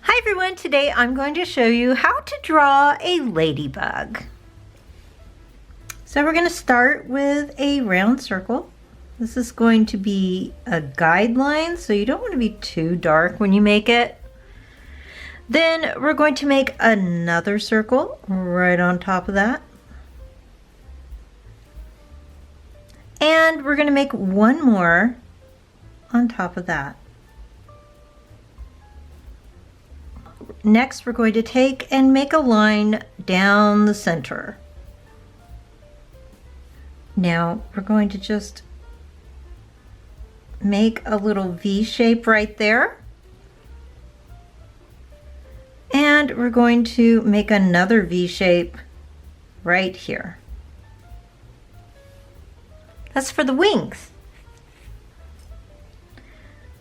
Hi everyone, today I'm going to show you how to draw a ladybug. So we're going to start with a round circle. This is going to be a guideline, so you don't want to be too dark when you make it. Then we're going to make another circle right on top of that. And we're going to make one more on top of that. Next, we're going to take and make a line down the center. Now, we're going to just make a little V shape right there. And we're going to make another V shape right here. That's for the wings.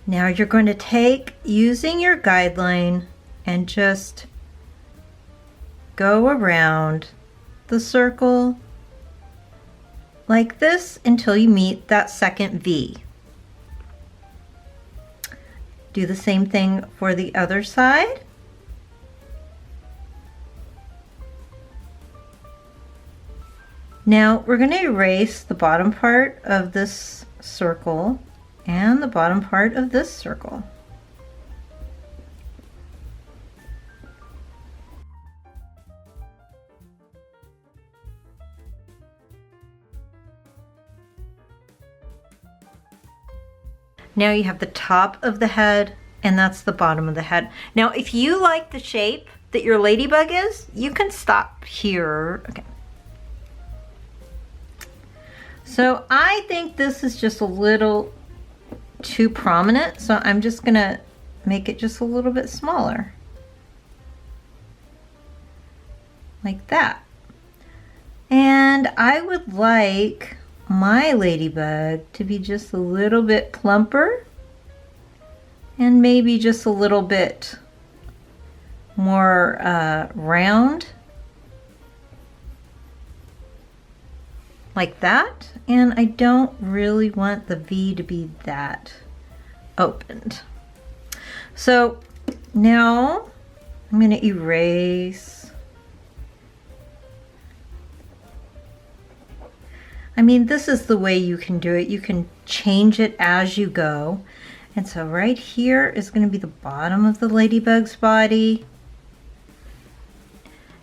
Now you're going to take, using your guideline, and just go around the circle like this until you meet that second V. Do the same thing for the other side. Now we're going to erase the bottom part of this circle and the bottom part of this circle. Now you have the top of the head, and that's the bottom of the head. Now, if you like the shape that your ladybug is, you can stop here. Okay. So I think this is just a little too prominent, so I'm just gonna make it just a little bit smaller. Like that. And I would like my ladybug to be just a little bit plumper and maybe just a little bit more round, like that. And I don't really want the V to be that opened. So now I'm going to erase. I mean, this is the way you can do it. You can change it as you go. And so right here is going to be the bottom of the ladybug's body.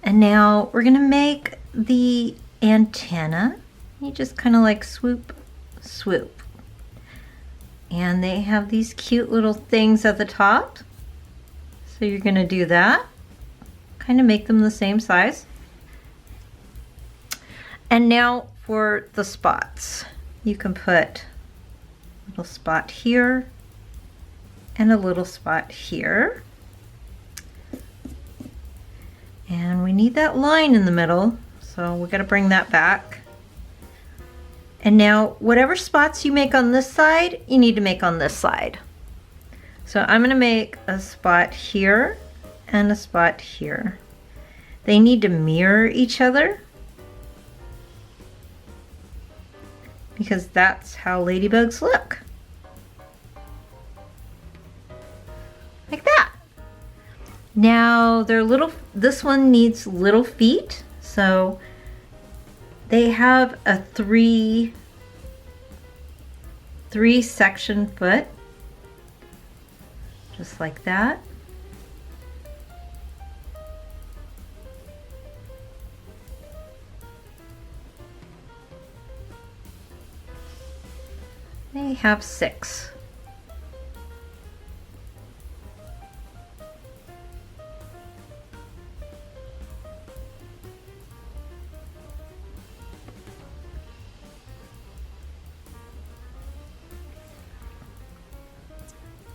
And now we're going to make the antenna. You just kind of like swoop, swoop. And they have these cute little things at the top. So you're going to do that. Kind of make them the same size. And now for the spots, you can put a little spot here and a little spot here. And we need that line in the middle, so we're going to bring that back. And now whatever spots you make on this side, you need to make on this side. So I'm going to make a spot here and a spot here. They need to mirror each other, because that's how ladybugs look. Like that. Now they're little, this one needs little feet, so they have a three section foot, just like that. They have 6.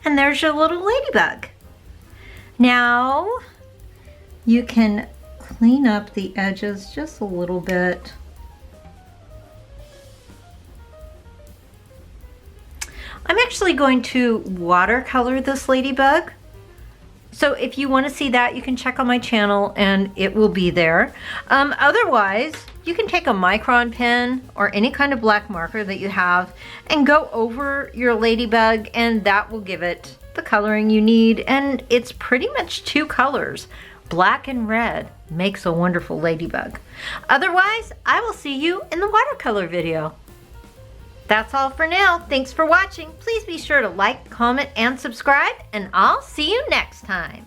And there's your little ladybug. Now you can clean up the edges just a little bit. I'm actually going to watercolor this ladybug. So if you want to see that, you can check on my channel and it will be there. Otherwise, you can take a micron pen or any kind of black marker that you have and go over your ladybug, and that will give it the coloring you need, and it's pretty much two colors. Black and red makes a wonderful ladybug. Otherwise, I will see you in the watercolor video. That's all for now. Thanks for watching. Please be sure to like, comment, and subscribe, and I'll see you next time.